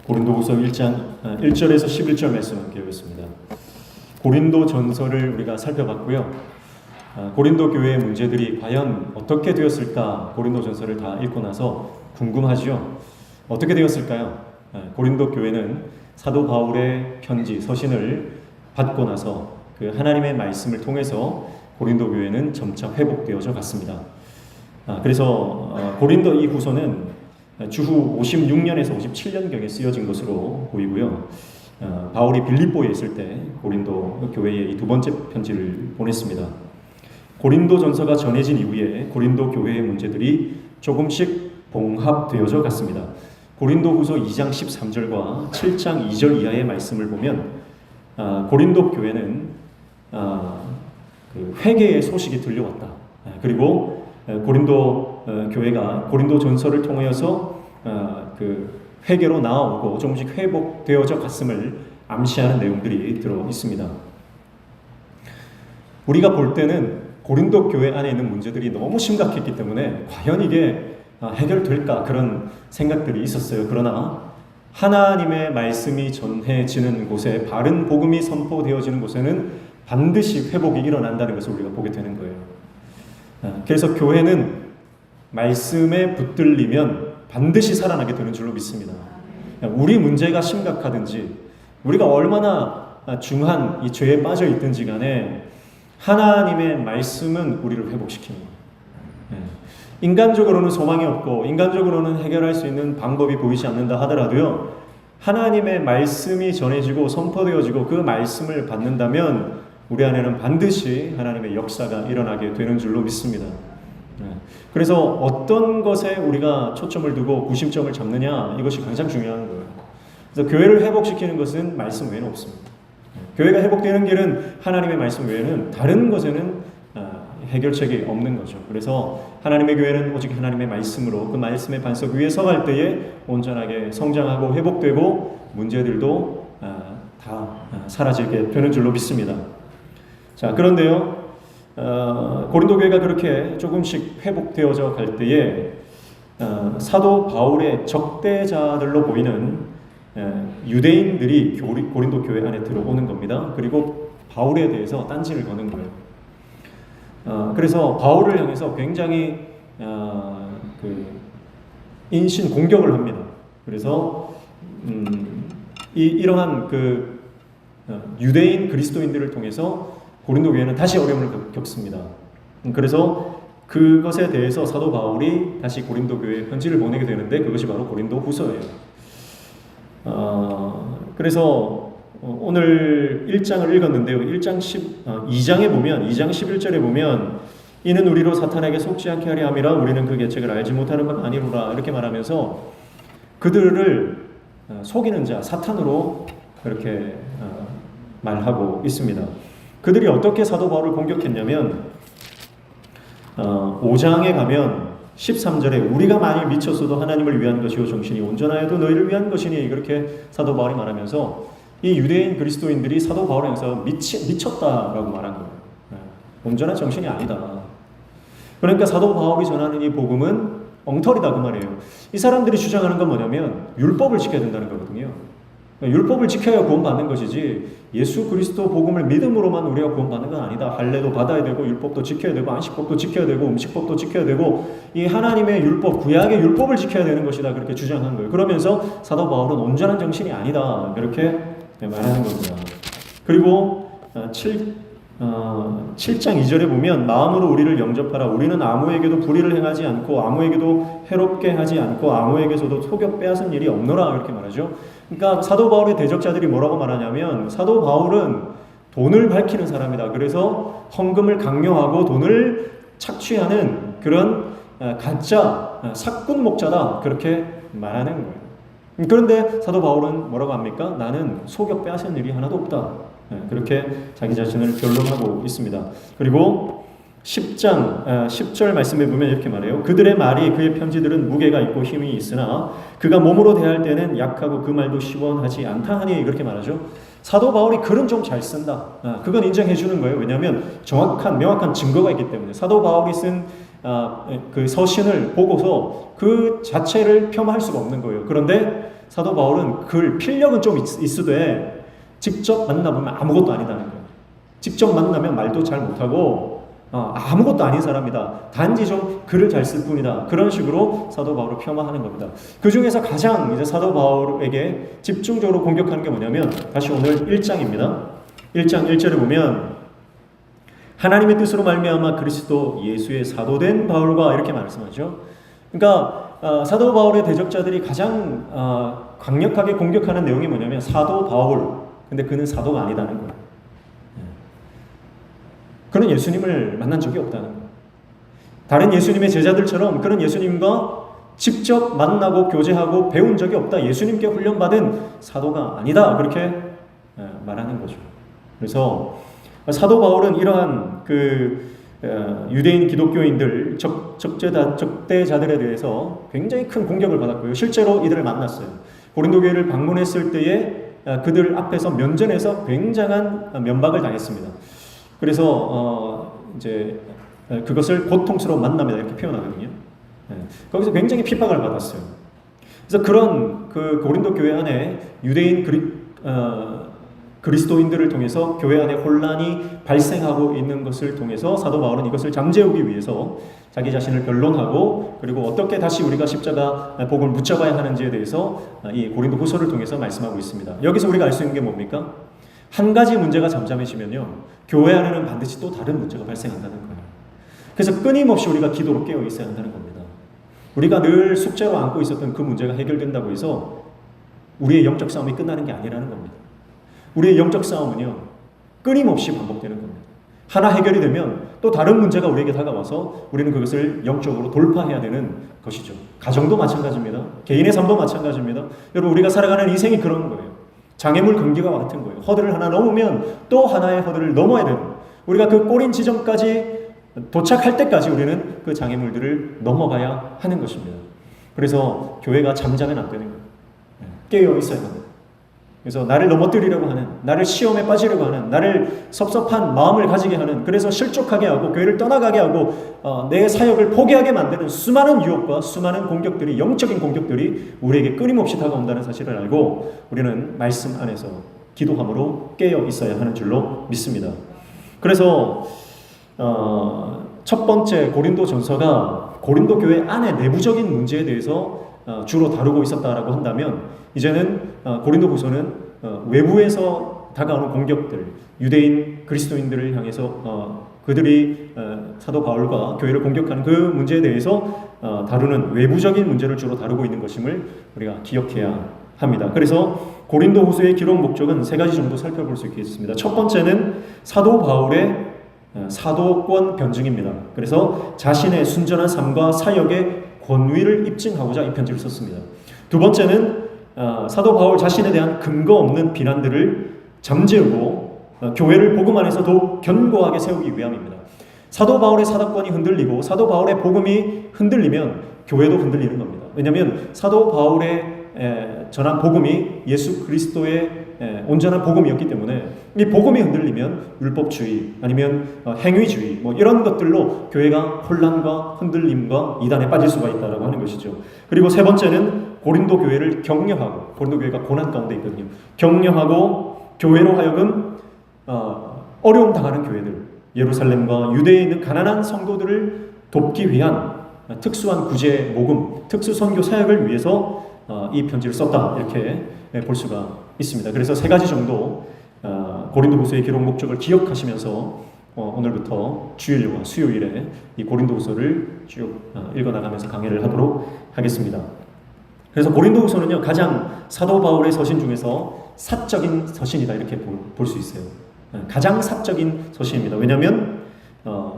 고린도후서 1장 1절에서 11절 말씀 함께 읽겠습니다. 고린도 전서를 우리가 살펴봤고요. 고린도 교회의 문제들이 과연 어떻게 되었을까? 고린도 전서를 다 읽고 나서 궁금하지요. 어떻게 되었을까요? 고린도 교회는 사도 바울의 편지, 서신을 받고 나서 그 하나님의 말씀을 통해서 고린도 교회는 점차 회복되어져 갔습니다. 그래서 고린도 이 후서는 주후 56년에서 57년경에 쓰여진 것으로 보이고요. 바울이 빌립보에 있을 때 고린도 교회에 이 두 번째 편지를 보냈습니다. 고린도 전서가 전해진 이후에 고린도 교회의 문제들이 조금씩 봉합되어져 갔습니다. 고린도 후서 2장 13절과 7장 2절 이하의 말씀을 보면 고린도 교회는 그 회개의 소식이 들려왔다. 그리고 고린도 교회가 고린도 전서를 통하여서 그 회개로 나아오고 조금씩 회복되어져 갔음을 암시하는 내용들이 들어 있습니다. 우리가 볼 때는 고린도 교회 안에 있는 문제들이 너무 심각했기 때문에 과연 이게 해결될까 그런 생각들이 있었어요. 그러나 하나님의 말씀이 전해지는 곳에 바른 복음이 선포되어지는 곳에는 반드시 회복이 일어난다는 것을 우리가 보게 되는 거예요. 그래서 교회는 말씀에 붙들리면 반드시 살아나게 되는 줄로 믿습니다. 우리 문제가 심각하든지 우리가 얼마나 중한 이 죄에 빠져 있든지 간에 하나님의 말씀은 우리를 회복시킵니다. 인간적으로는 소망이 없고 인간적으로는 해결할 수 있는 방법이 보이지 않는다 하더라도요, 하나님의 말씀이 전해지고 선포되어지고 그 말씀을 받는다면 우리 안에는 반드시 하나님의 역사가 일어나게 되는 줄로 믿습니다. 그래서 어떤 것에 우리가 초점을 두고 구심점을 잡느냐, 이것이 가장 중요한 거예요. 그래서 교회를 회복시키는 것은 말씀 외에는 없습니다. 교회가 회복되는 길은 하나님의 말씀 외에는 다른 것에는 해결책이 없는 거죠. 그래서 하나님의 교회는 오직 하나님의 말씀으로 그 말씀의 반석 위에 서갈 때에 온전하게 성장하고 회복되고 문제들도 다 사라지게 되는 줄로 믿습니다. 자, 그런데요, 고린도 교회가 그렇게 조금씩 회복되어져 갈 때에 사도 바울의 적대자들로 보이는 유대인들이 고린도 교회 안에 들어오는 겁니다. 그리고 바울에 대해서 딴지를 거는 거예요. 그래서 바울을 향해서 굉장히 인신 공격을 합니다. 그래서 이러한 그 유대인 그리스도인들을 통해서 고린도 교회는 다시 어려움을 겪습니다. 그래서 그것에 대해서 사도 바울이 다시 고린도 교회에 편지를 보내게 되는데 그것이 바로 고린도 후서예요. 그래서 오늘 1장을 읽었는데요. 2장에 보면 2장 11절에 보면 이는 우리로 사탄에게 속지 않게 하려 함이라 우리는 그 계책을 알지 못하는 바가 아니로라 이렇게 말하면서 그들을 속이는 자 사탄으로 그렇게 말하고 있습니다. 그들이 어떻게 사도 바울을 공격했냐면 5장에 가면 13절에 우리가 만일 미쳤어도 하나님을 위한 것이요 정신이 온전하여도 너희를 위한 것이니 그렇게 사도 바울이 말하면서 이 유대인 그리스도인들이 사도 바울을 향해서 미쳤다라고 말한 거예요. 온전한 정신이 아니다. 그러니까 사도 바울이 전하는 이 복음은 엉터리다 그 말이에요. 이 사람들이 주장하는 건 뭐냐면 율법을 지켜야 된다는 거거든요. 율법을 지켜야 구원받는 것이지 예수 그리스도 복음을 믿음으로만 우리가 구원받는 건 아니다. 할례도 받아야 되고 율법도 지켜야 되고 안식법도 지켜야 되고 음식법도 지켜야 되고 이 하나님의 율법, 구약의 율법을 지켜야 되는 것이다. 그렇게 주장한 거예요. 그러면서 사도 바울은 온전한 정신이 아니다. 그렇게 말하는 겁니다. 그리고 7장 2절에 보면 마음으로 우리를 영접하라. 우리는 아무에게도 불의를 행하지 않고 아무에게도 해롭게 하지 않고 아무에게서도 속여 빼앗은 일이 없노라 이렇게 말하죠. 그러니까 사도 바울의 대적자들이 뭐라고 말하냐면 사도 바울은 돈을 밝히는 사람이다. 그래서 헌금을 강요하고 돈을 착취하는 그런 가짜 사꾼 목자다. 그렇게 말하는 거예요. 그런데 사도 바울은 뭐라고 합니까? 나는 속여 빼앗은 일이 하나도 없다. 그렇게 자기 자신을 변론하고 있습니다. 그리고 10절 말씀에 보면 이렇게 말해요. 그들의 말이 그의 편지들은 무게가 있고 힘이 있으나 그가 몸으로 대할 때는 약하고 그 말도 시원하지 않다 하니 그렇게 말하죠. 사도 바울이 글은 좀 잘 쓴다. 그건 인정해 주는 거예요. 왜냐하면 명확한 증거가 있기 때문에. 사도 바울이 쓴 그 서신을 보고서 그 자체를 폄하할 수가 없는 거예요. 그런데 사도 바울은 필력은 좀 있으되 직접 만나보면 아무것도 아니다는 거예요. 직접 만나면 말도 잘 못하고 아무것도 아닌 사람이다. 단지 좀 글을 잘 쓸 뿐이다. 그런 식으로 사도 바울을 폄하하는 겁니다. 그 중에서 가장 이제 사도 바울에게 집중적으로 공격하는 게 뭐냐면 다시 오늘 1장입니다. 1장 1절에 보면 하나님의 뜻으로 말미암아 그리스도 예수의 사도된 바울과 이렇게 말씀하죠. 그러니까 사도 바울의 대적자들이 가장 강력하게 공격하는 내용이 뭐냐면 사도 바울. 근데 그는 사도가 아니다는 거예요. 그는 예수님을 만난 적이 없다는 거예요. 다른 예수님의 제자들처럼 그는 예수님과 직접 만나고 교제하고 배운 적이 없다. 예수님께 훈련받은 사도가 아니다. 그렇게 말하는 거죠. 그래서 사도 바울은 이러한 유대인 기독교인들 적대자들에 대해서 굉장히 큰 공격을 받았고요. 실제로 이들을 만났어요. 고린도 교회를 방문했을 때에 그들 앞에서 면전에서 굉장한 면박을 당했습니다. 그래서 이제 그것을 고통스러운 만남이다 이렇게 표현하거든요. 거기서 굉장히 핍박을 받았어요. 그래서 그런 고린도 교회 안에 유대인 그리스도인들을 통해서 교회 안에 혼란이 발생하고 있는 것을 통해서 사도 바울은 이것을 잠재우기 위해서 자기 자신을 변론하고 그리고 어떻게 다시 우리가 십자가 복음을 붙잡아야 하는지에 대해서 이 고린도 후서를 통해서 말씀하고 있습니다. 여기서 우리가 알 수 있는 게 뭡니까? 한 가지 문제가 잠잠해지면요, 교회 안에는 반드시 또 다른 문제가 발생한다는 거예요. 그래서 끊임없이 우리가 기도로 깨어 있어야 한다는 겁니다. 우리가 늘 숙제로 안고 있었던 그 문제가 해결된다고 해서 우리의 영적 싸움이 끝나는 게 아니라는 겁니다. 우리의 영적 싸움은요, 끊임없이 반복되는 겁니다. 하나 해결이 되면 또 다른 문제가 우리에게 다가와서 우리는 그것을 영적으로 돌파해야 되는 것이죠. 가정도 마찬가지입니다. 개인의 삶도 마찬가지입니다. 여러분, 우리가 살아가는 인생이 그런 거예요. 장애물 경기가 같은 거예요. 허들을 하나 넘으면 또 하나의 허들을 넘어야 되는 거예요. 우리가 그 꼬린 지점까지 도착할 때까지 우리는 그 장애물들을 넘어가야 하는 것입니다. 그래서 교회가 잠자면 안 되는 거예요. 깨어 있어야 합니다. 그래서 나를 넘어뜨리려고 하는, 나를 시험에 빠지려고 하는, 나를 섭섭한 마음을 가지게 하는, 그래서 실족하게 하고 교회를 떠나가게 하고 내 사역을 포기하게 만드는 수많은 유혹과 수많은 공격들이, 영적인 공격들이 우리에게 끊임없이 다가온다는 사실을 알고 우리는 말씀 안에서 기도함으로 깨어 있어야 하는 줄로 믿습니다. 그래서 첫 번째 고린도 전서가 고린도 교회 안의 내부적인 문제에 대해서 주로 다루고 있었다라고 한다면, 이제는 고린도 후서는 외부에서 다가오는 공격들, 유대인 그리스도인들을 향해서 그들이 사도 바울과 교회를 공격하는 그 문제에 대해서 다루는 외부적인 문제를 주로 다루고 있는 것임을 우리가 기억해야 합니다. 그래서 고린도 후서의 기록 목적은 세 가지 정도 살펴볼 수 있겠습니다. 첫 번째는 사도 바울의 사도권 변증입니다. 그래서 자신의 순전한 삶과 사역의 권위를 입증하고자 이 편지를 썼습니다. 두 번째는 사도 바울 자신에 대한 근거 없는 비난들을 잠재우고 교회를 복음 안에서 더욱 견고하게 세우기 위함입니다. 사도 바울의 사도권이 흔들리고 사도 바울의 복음이 흔들리면 교회도 흔들리는 겁니다. 왜냐하면 사도 바울의 전한 복음이 예수 그리스도의 온전한 복음이었기 때문에 이 복음이 흔들리면 율법주의 아니면 행위주의 이런 것들로 교회가 혼란과 흔들림과 이단에 빠질 수가 있다라고 하는 것이죠. 그리고 세 번째는 고린도 교회를 격려하고, 고린도 교회가 고난 가운데 있거든요. 격려하고 교회로 하여금 어려움 당하는 교회들, 예루살렘과 유대에 있는 가난한 성도들을 돕기 위한 특수한 구제 모금, 특수 선교 사역을 위해서 이 편지를 썼다, 이렇게 볼 수가 있습니다. 그래서 세 가지 정도 고린도후서의 기록 목적을 기억하시면서 오늘부터 주일과 수요일에 이 고린도후서를 쭉 읽어나가면서 강의를 하도록 하겠습니다. 그래서 고린도후서는요, 가장 사도 바울의 서신 중에서 사적인 서신이다, 이렇게 볼 수 있어요. 가장 사적인 서신입니다. 왜냐하면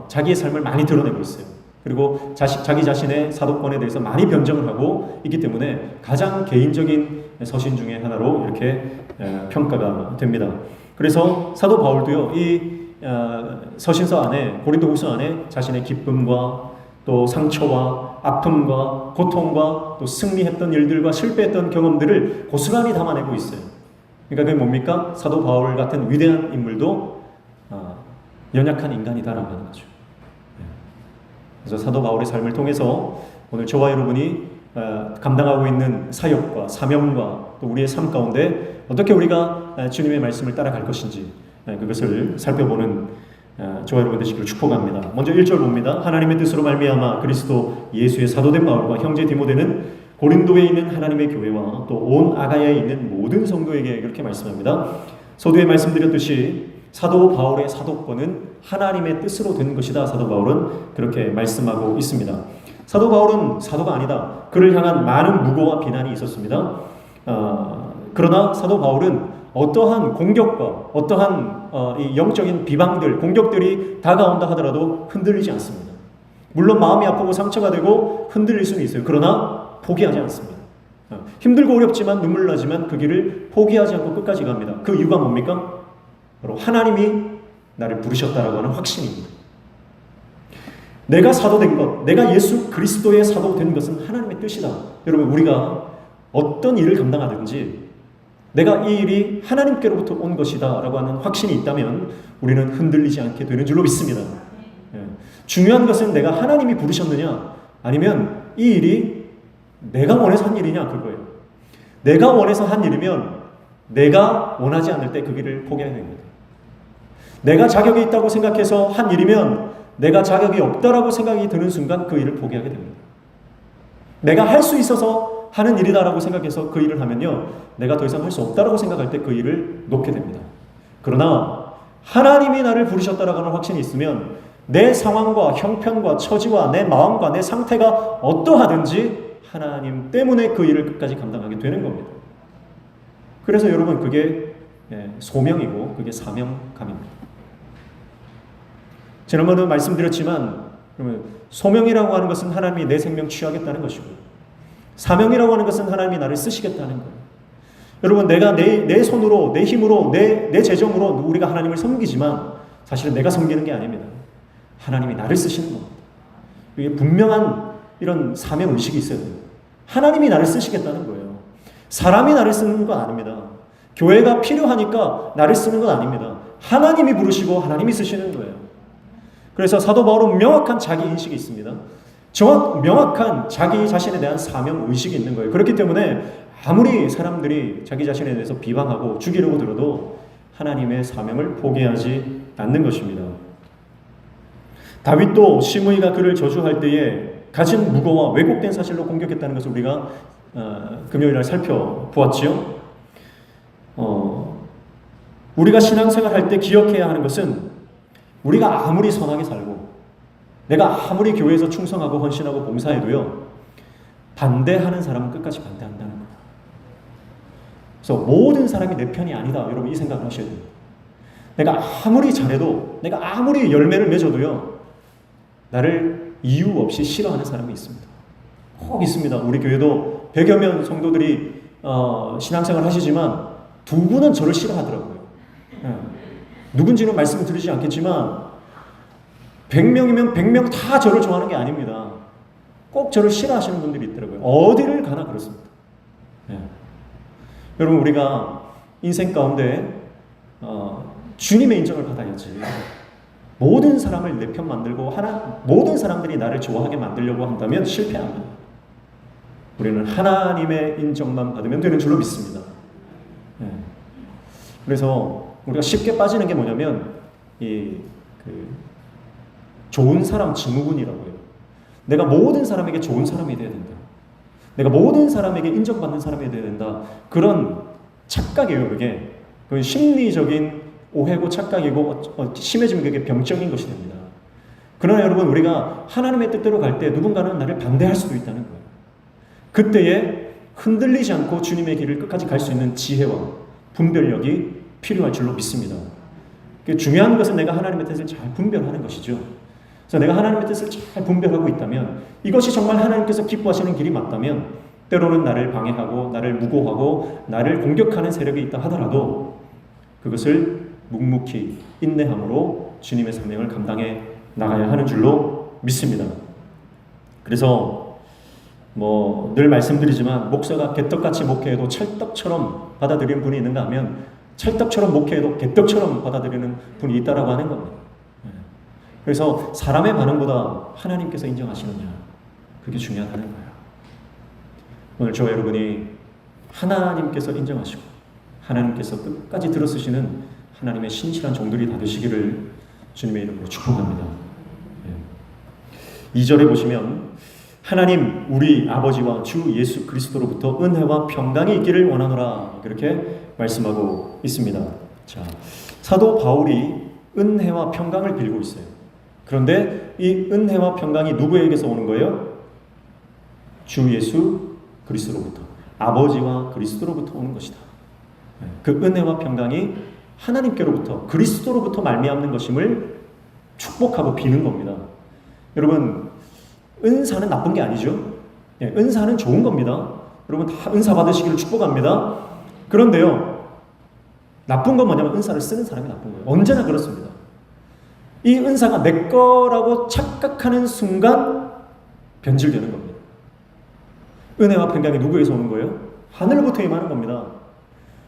자기의 삶을 많이 드러내고 있어요. 그리고 자기 자신의 사도권에 대해서 많이 변정을 하고 있기 때문에 가장 개인적인 서신 중에 하나로 이렇게 평가가 됩니다. 그래서 사도 바울도요, 이 서신서 안에, 고린도후서 안에 자신의 기쁨과 또 상처와 아픔과 고통과 또 승리했던 일들과 실패했던 경험들을 고스란히 담아내고 있어요. 그러니까 그게 뭡니까? 사도 바울 같은 위대한 인물도 연약한 인간이다라고 하는 거죠. 그래서 사도 바울의 삶을 통해서 오늘 저와 여러분이 감당하고 있는 사역과 사명과 또 우리의 삶 가운데 어떻게 우리가 주님의 말씀을 따라갈 것인지 그것을 살펴보는 저와 여러분 되시기를 축복합니다. 먼저 1절 봅니다. 하나님의 뜻으로 말미암아 그리스도 예수의 사도된 바울과 형제 디모데는 고린도에 있는 하나님의 교회와 또 온 아가야에 있는 모든 성도에게 이렇게 말씀합니다. 서두에 말씀드렸듯이 사도 바울의 사도권은 하나님의 뜻으로 된 것이다. 사도 바울은 그렇게 말씀하고 있습니다. 사도 바울은 사도가 아니다. 그를 향한 많은 무고와 비난이 있었습니다. 그러나 사도 바울은 어떠한 공격과 어떠한 이 영적인 비방들, 공격들이 다가온다 하더라도 흔들리지 않습니다. 물론 마음이 아프고 상처가 되고 흔들릴 수는 있어요. 그러나 포기하지 않습니다. 힘들고 어렵지만 눈물 나지만 그 길을 포기하지 않고 끝까지 갑니다. 그 이유가 뭡니까? 바로 하나님이 나를 부르셨다라고 하는 확신입니다. 내가 사도된 것, 내가 예수 그리스도의 사도된 것은 하나님의 뜻이다. 여러분, 우리가 어떤 일을 감당하든지 내가 이 일이 하나님께로부터 온 것이다 라고 하는 확신이 있다면 우리는 흔들리지 않게 되는 줄로 믿습니다. 중요한 것은 내가 하나님이 부르셨느냐 아니면 이 일이 내가 원해서 한 일이냐 그거예요. 내가 원해서 한 일이면 내가 원하지 않을 때 그 길을 포기해야 됩니다. 내가 자격이 있다고 생각해서 한 일이면 내가 자격이 없다라고 생각이 드는 순간 그 일을 포기하게 됩니다. 내가 할 수 있어서 하는 일이다라고 생각해서 그 일을 하면요, 내가 더 이상 할 수 없다라고 생각할 때 그 일을 놓게 됩니다. 그러나 하나님이 나를 부르셨다라고 하는 확신이 있으면 내 상황과 형편과 처지와 내 마음과 내 상태가 어떠하든지 하나님 때문에 그 일을 끝까지 감당하게 되는 겁니다. 그래서 여러분, 그게 소명이고 그게 사명감입니다. 지난번에 말씀드렸지만 소명이라고 하는 것은 하나님이 내 생명 취하겠다는 것이고 사명이라고 하는 것은 하나님이 나를 쓰시겠다는 거예요. 여러분, 내가 내 손으로 내 힘으로 내 재정으로 우리가 하나님을 섬기지만 사실은 내가 섬기는 게 아닙니다. 하나님이 나를 쓰시는 겁니다. 이게 분명한 이런 사명의식이 있어야 돼요. 하나님이 나를 쓰시겠다는 거예요. 사람이 나를 쓰는 건 아닙니다. 교회가 필요하니까 나를 쓰는 건 아닙니다. 하나님이 부르시고 하나님이 쓰시는 거예요. 그래서 사도 바울은 명확한 자기인식이 있습니다. 명확한 자기 자신에 대한 사명의식이 있는 거예요. 그렇기 때문에 아무리 사람들이 자기 자신에 대해서 비방하고 죽이려고 들어도 하나님의 사명을 포기하지 않는 것입니다. 다윗도 시므이가 그를 저주할 때에 가진 무고와 왜곡된 사실로 공격했다는 것을 우리가 금요일날 살펴보았지요. 우리가 신앙생활 할 때 기억해야 하는 것은 우리가 아무리 선하게 살고 내가 아무리 교회에서 충성하고 헌신하고 봉사해도요, 반대하는 사람은 끝까지 반대한다는 거예요. 그래서 모든 사람이 내 편이 아니다. 여러분, 이 생각을 하셔야 돼요. 내가 아무리 잘해도 내가 아무리 열매를 맺어도요, 나를 이유 없이 싫어하는 사람이 있습니다. 꼭 있습니다. 우리 교회도 100여 명 성도들이 신앙생활 하시지만 두 분은 저를 싫어하더라고요. 누군지는 말씀을 드리지 않겠지만 100명이면 100명 다 저를 좋아하는 게 아닙니다. 꼭 저를 싫어하시는 분들이 있더라고요. 어디를 가나 그렇습니다. 여러분, 우리가 인생 가운데 주님의 인정을 받아야지. 모든 사람을 내 편 만들고 모든 사람들이 나를 좋아하게 만들려고 한다면 실패합니다. 우리는 하나님의 인정만 받으면 되는 줄로 믿습니다. 그래서 우리가 쉽게 빠지는 게 뭐냐면 좋은 사람 증후군이라고 해요. 내가 모든 사람에게 좋은 사람이 돼야 된다. 내가 모든 사람에게 인정받는 사람이 돼야 된다. 그런 착각이에요. 그건 심리적인 오해고 착각이고 심해지면 그게 병적인 것이 됩니다. 그러나 여러분, 우리가 하나님의 뜻대로 갈 때 누군가는 나를 반대할 수도 있다는 거예요. 그때에 흔들리지 않고 주님의 길을 끝까지 갈 수 있는 지혜와 분별력이 필요할 줄로 믿습니다. 중요한 것은 내가 하나님의 뜻을 잘 분별하는 것이죠. 그래서 내가 하나님의 뜻을 잘 분별하고 있다면, 이것이 정말 하나님께서 기뻐하시는 길이 맞다면, 때로는 나를 방해하고 나를 무고하고 나를 공격하는 세력이 있다 하더라도 그것을 묵묵히 인내함으로 주님의 사명을 감당해 나가야 하는 줄로 믿습니다. 그래서 늘 말씀드리지만 목사가 개떡같이 목회해도 찰떡처럼 받아들이는 분이 있는가 하면 찰떡처럼 목회해도 개떡처럼 받아들이는 분이 있다라고 하는 겁니다. 그래서 사람의 반응보다 하나님께서 인정하시느냐, 그게 중요하다는 거예요. 오늘 저와 여러분이 하나님께서 인정하시고 하나님께서 끝까지 들어쓰시는 하나님의 신실한 종들이 다 되시기를 주님의 이름으로 축복합니다. 2절에 보시면 하나님 우리 아버지와 주 예수 그리스도로부터 은혜와 평강이 있기를 원하노라 그렇게 말씀하고 있습니다. 자, 사도 바울이 은혜와 평강을 빌고 있어요. 그런데 이 은혜와 평강이 누구에게서 오는 거예요? 주 예수 그리스도로부터, 아버지와 그리스도로부터 오는 것이다. 그 은혜와 평강이 하나님께로부터, 그리스도로부터 말미암는 것임을 축복하고 비는 겁니다. 여러분, 은사는 나쁜 게 아니죠. 은사는 좋은 겁니다. 여러분 다 은사 받으시기를 축복합니다. 그런데요, 나쁜 건 뭐냐면 은사를 쓰는 사람이 나쁜 거예요. 언제나 그렇습니다. 이 은사가 내 거라고 착각하는 순간 변질되는 겁니다. 은혜와 평강이 누구에서 오는 거예요? 하늘로부터 임하는 겁니다.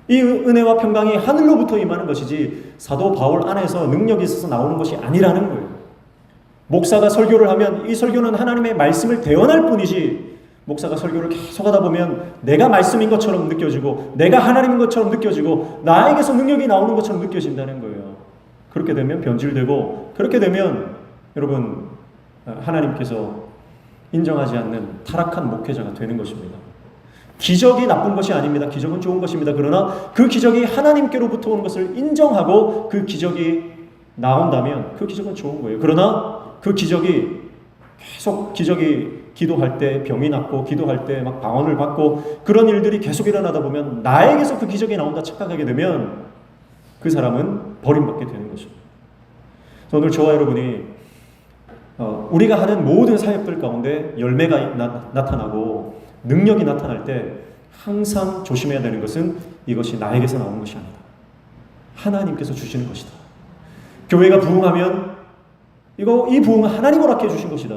이 은혜와 평강이 하늘로부터 임하는 것이지 사도 바울 안에서 능력이 있어서 나오는 것이 아니라는 거예요. 목사가 설교를 하면 이 설교는 하나님의 말씀을 대언할 뿐이지, 목사가 설교를 계속 하다 보면 내가 말씀인 것처럼 느껴지고 내가 하나님인 것처럼 느껴지고 나에게서 능력이 나오는 것처럼 느껴진다는 거예요. 그렇게 되면 변질되고, 그렇게 되면 여러분 하나님께서 인정하지 않는 타락한 목회자가 되는 것입니다. 기적이 나쁜 것이 아닙니다. 기적은 좋은 것입니다. 그러나 그 기적이 하나님께로부터 오는 것을 인정하고 그 기적이 나온다면 그 기적은 좋은 거예요. 그러나 그 기적이 계속 기도할 때 병이 낫고 기도할 때 막 방언을 받고 그런 일들이 계속 일어나다 보면 나에게서 그 기적이 나온다 착각하게 되면 그 사람은 버림받게 되는 것입니다. 오늘 저와 여러분이 우리가 하는 모든 사역들 가운데 열매가 나타나고 능력이 나타날 때 항상 조심해야 되는 것은 이것이 나에게서 나오는 것이 아니다. 하나님께서 주시는 것이다. 교회가 부흥하면 이 부흥은 하나님 허락해 주신 것이다.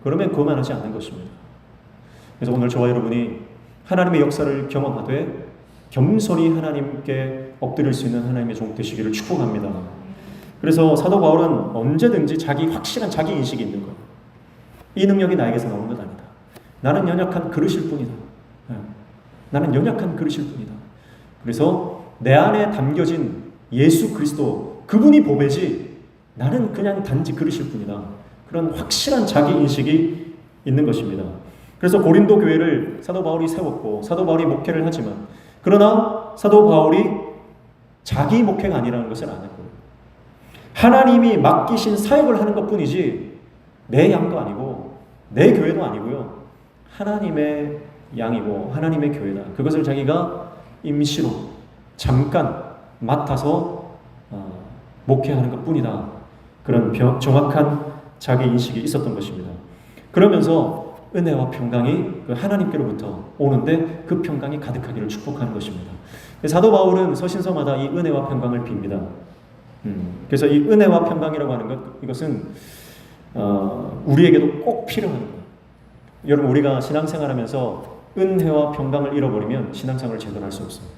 그러면 그만하지 않는 것입니다. 그래서 오늘 저와 여러분이 하나님의 역사를 경험하되 겸손히 하나님께 엎드릴 수 있는 하나님의 종 되시기를 축복합니다. 그래서 사도 바울은 언제든지 확실한 자기 인식이 있는 것. 이 능력이 나에게서 나오는 것 아니다. 나는 연약한 그릇일 뿐이다. 나는 연약한 그릇일 뿐이다. 그래서 내 안에 담겨진 예수 그리스도, 그분이 보배지 나는 그냥 단지 그릇일 뿐이다. 그런 확실한 자기 인식이 있는 것입니다. 그래서 고린도 교회를 사도 바울이 세웠고 사도 바울이 목회를 하지만, 그러나 사도 바울이 자기 목회가 아니라는 것을 아는 거예요. 하나님이 맡기신 사역을 하는 것뿐이지 내 양도 아니고 내 교회도 아니고요. 하나님의 양이고 하나님의 교회다. 그것을 자기가 임시로 잠깐 맡아서 목회하는 것뿐이다. 그런 정확한 자기 인식이 있었던 것입니다. 그러면서 은혜와 평강이 그 하나님께로부터 오는데 그 평강이 가득하기를 축복하는 것입니다. 사도 바울은 서신서마다 이 은혜와 평강을 빕니다. 그래서 이 은혜와 평강이라고 하는 것, 이것은 우리에게도 꼭 필요한 거예요. 여러분, 우리가 신앙생활하면서 은혜와 평강을 잃어버리면 신앙생활을 제대로 할 수 없습니다.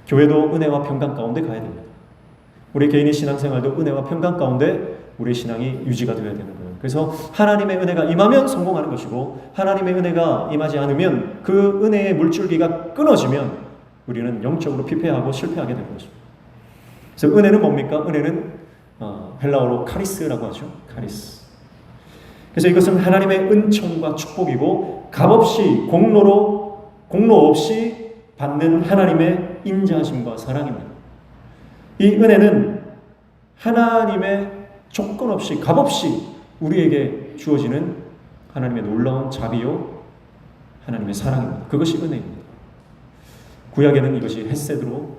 교회도 은혜와 평강 가운데 가야 됩니다. 우리 개인의 신앙생활도 은혜와 평강 가운데 우리의 신앙이 유지가 되어야 되는 거예요. 그래서 하나님의 은혜가 임하면 성공하는 것이고, 하나님의 은혜가 임하지 않으면 그 은혜의 물줄기가 끊어지면 우리는 영적으로 피폐하고 실패하게 되는 것입니다. 그래서 은혜는 뭡니까? 은혜는 헬라어로 카리스라고 하죠. 카리스. 그래서 이것은 하나님의 은총과 축복이고 값없이 공로 없이 받는 하나님의 인자하심과 사랑입니다. 이 은혜는 하나님의 조건 없이 값없이 우리에게 주어지는 하나님의 놀라운 자비요 하나님의 사랑입니다. 그것이 은혜입니다. 구약에는 이것이 헤세드로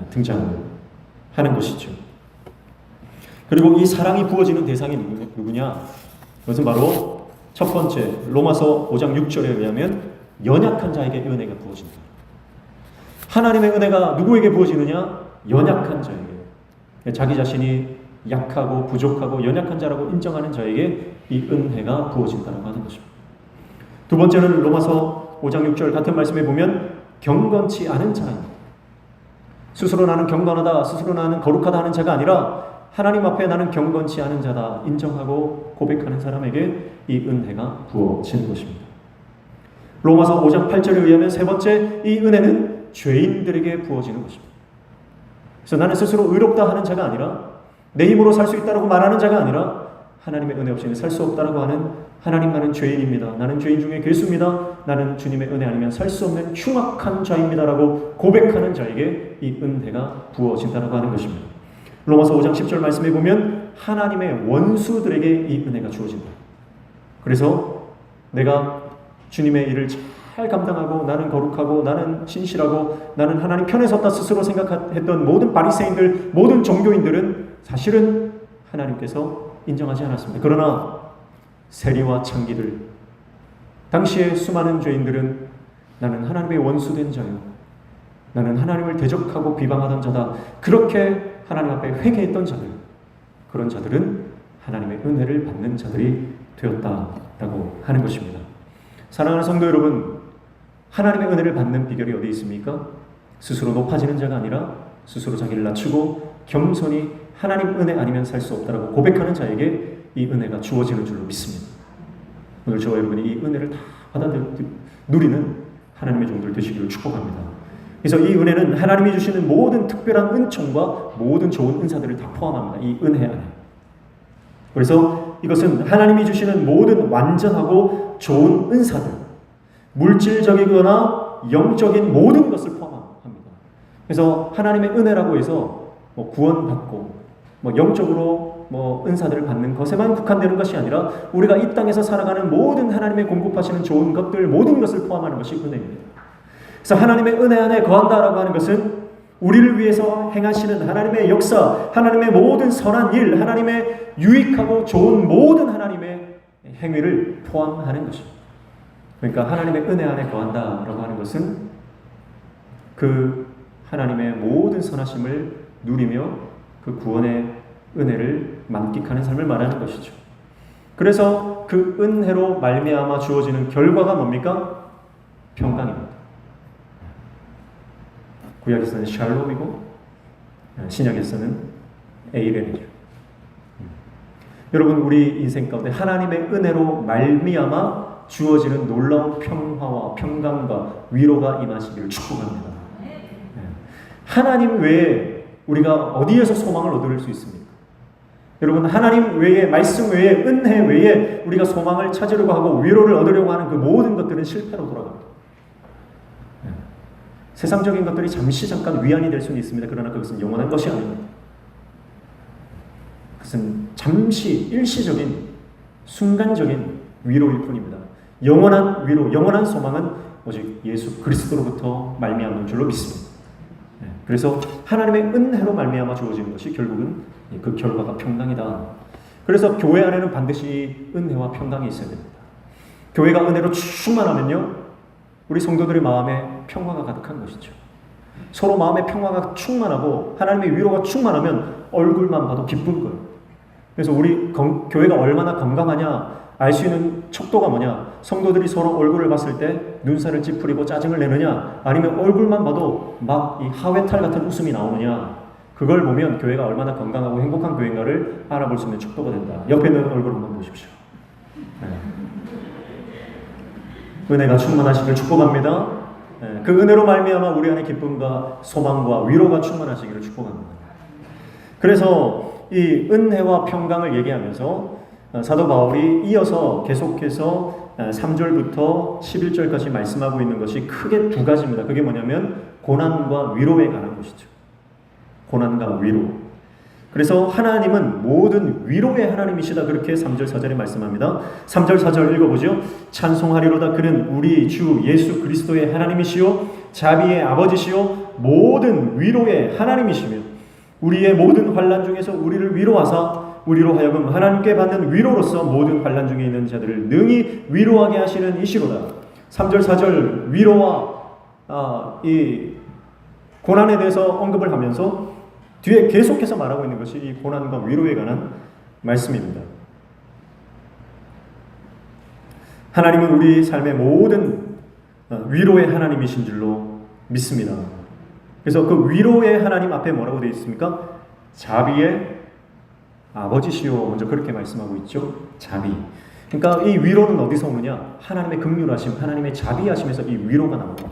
등장하는 것이죠. 그리고 이 사랑이 부어지는 대상이 누구냐? 그것은 바로 첫 번째 로마서 5장 6절에 의하면 연약한 자에게 은혜가 부어진다. 하나님의 은혜가 누구에게 부어지느냐? 연약한 자에게. 자기 자신이 약하고 부족하고 연약한 자라고 인정하는 자에게 이 은혜가 부어진다고 하는 것입니다. 두 번째는 로마서 5장 6절 같은 말씀에 보면 경건치 않은 자입니다. 스스로 나는 경건하다, 스스로 나는 거룩하다 하는 자가 아니라 하나님 앞에 나는 경건치 않은 자다 인정하고 고백하는 사람에게 이 은혜가 부어지는 것입니다. 로마서 5장 8절에 의하면 세 번째, 이 은혜는 죄인들에게 부어지는 것입니다. 그래서 나는 스스로 의롭다 하는 자가 아니라, 내 힘으로 살 수 있다고 말하는 자가 아니라, 하나님의 은혜 없이는 살 수 없다라고 하는, 하나님 나는 죄인입니다, 나는 죄인 중에 괴수입니다, 나는 주님의 은혜 아니면 살 수 없는 흉악한 자입니다 라고 고백하는 자에게 이 은혜가 부어진다라고 하는 것입니다. 로마서 5장 10절 말씀해 보면 하나님의 원수들에게 이 은혜가 주어진다. 그래서 내가 주님의 일을 잘 감당하고, 나는 거룩하고, 나는 신실하고, 나는 하나님 편에 섰다 스스로 생각했던 모든 바리새인들, 모든 종교인들은 사실은 하나님께서 인정하지 않았습니다. 그러나 세리와 창기들, 당시에 수많은 죄인들은 나는 하나님의 원수된 자요, 나는 하나님을 대적하고 비방하던 자다, 그렇게 하나님 앞에 회개했던 자들, 그런 자들은 하나님의 은혜를 받는 자들이 되었다라고 하는 것입니다. 사랑하는 성도 여러분, 하나님의 은혜를 받는 비결이 어디 있습니까? 스스로 높아지는 자가 아니라 스스로 자기를 낮추고 겸손히 하나님 은혜 아니면 살 수 없다라고 고백하는 자에게 이 은혜가 주어지는 줄로 믿습니다. 오늘 저와 여러분이 이 은혜를 다 받아 누리는 하나님의 종들 되시기를 축복합니다. 그래서 이 은혜는 하나님이 주시는 모든 특별한 은총과 모든 좋은 은사들을 다 포함합니다. 이 은혜 안에. 그래서 이것은 하나님이 주시는 모든 완전하고 좋은 은사들, 물질적이거나 영적인 모든 것을 포함합니다. 그래서 하나님의 은혜라고 해서 구원받고 영적으로 은사들을 받는 것에만 국한되는 것이 아니라 우리가 이 땅에서 살아가는 모든 하나님의 공급하시는 좋은 것들, 모든 것을 포함하는 것이 은혜입니다. 그래서 하나님의 은혜 안에 거한다라고 하는 것은 우리를 위해서 행하시는 하나님의 역사, 하나님의 모든 선한 일, 하나님의 유익하고 좋은 모든 하나님의 행위를 포함하는 것입니다. 그러니까 하나님의 은혜 안에 거한다라고 하는 것은 그 하나님의 모든 선하심을 누리며 그 구원의 은혜를 만끽하는 삶을 말하는 것이죠. 그래서 그 은혜로 말미암아 주어지는 결과가 뭡니까? 평강입니다. 구약에서는 샬롬이고 신약에서는 에이렌이죠. 여러분, 우리 인생 가운데 하나님의 은혜로 말미암아 주어지는 놀라운 평화와 평강과 위로가 임하시기를 축복합니다. 하나님 외에 우리가 어디에서 소망을 얻을 수 있습니까? 여러분, 하나님 외에, 말씀 외에, 은혜 외에 우리가 소망을 찾으려고 하고 위로를 얻으려고 하는 그 모든 것들은 실패로 돌아갑니다. 세상적인 것들이 잠깐 위안이 될 수는 있습니다. 그러나 그것은 영원한 것이 아닙니다. 그것은 잠시 일시적인 순간적인 위로일 뿐입니다. 영원한 위로, 영원한 소망은 오직 예수 그리스도로부터 말미암은 줄로 믿습니다. 그래서 하나님의 은혜로 말미암아 주어지는 것이 결국은 그 결과가 평강이다. 그래서 교회 안에는 반드시 은혜와 평강이 있어야 됩니다. 교회가 은혜로 충만하면요, 우리 성도들의 마음에 평화가 가득한 것이죠. 서로 마음에 평화가 충만하고 하나님의 위로가 충만하면 얼굴만 봐도 기쁜 거예요. 그래서 우리 교회가 얼마나 건강하냐 알 수 있는 척도가 뭐냐? 성도들이 서로 얼굴을 봤을 때 눈살을 찌푸리고 짜증을 내느냐, 아니면 얼굴만 봐도 막 이 하회탈 같은 웃음이 나오느냐, 그걸 보면 교회가 얼마나 건강하고 행복한 교회인가를 알아볼 수 있는 척도가 된다. 옆에 있는 얼굴 한번 보십시오. 은혜가 충만하시길 축복합니다. 그 은혜로 말미암아 우리 안에 기쁨과 소망과 위로가 충만하시기를 축복합니다. 그래서 이 은혜와 평강을 얘기하면서 사도 바울이 이어서 계속해서 3절부터 11절까지 말씀하고 있는 것이 크게 두 가지입니다. 그게 뭐냐면 고난과 위로에 관한 것이죠. 고난과 위로. 그래서 하나님은 모든 위로의 하나님이시다, 그렇게 3절 4절에 말씀합니다. 3절 4절 읽어보죠. 찬송하리로다. 그는 우리 주 예수 그리스도의 하나님이시요 자비의 아버지시요 모든 위로의 하나님이시며 우리의 모든 환난 중에서 우리를 위로하사 우리로 하여금 하나님께 받는 위로로서 모든 환난 중에 있는 자들을 능히 위로하게 하시는 이시로다. 3절 4절 위로와 이 고난에 대해서 언급을 하면서 뒤에 계속해서 말하고 있는 것이 이 고난과 위로에 관한 말씀입니다. 하나님은 우리 삶의 모든 위로의 하나님이신 줄로 믿습니다. 그래서 그 위로의 하나님 앞에 뭐라고 되어 있습니까? 자비의 아버지시오. 먼저 그렇게 말씀하고 있죠. 자비. 그러니까 이 위로는 어디서 오느냐? 하나님의 긍휼하심, 하나님의 자비하심에서 이 위로가 나옵니다.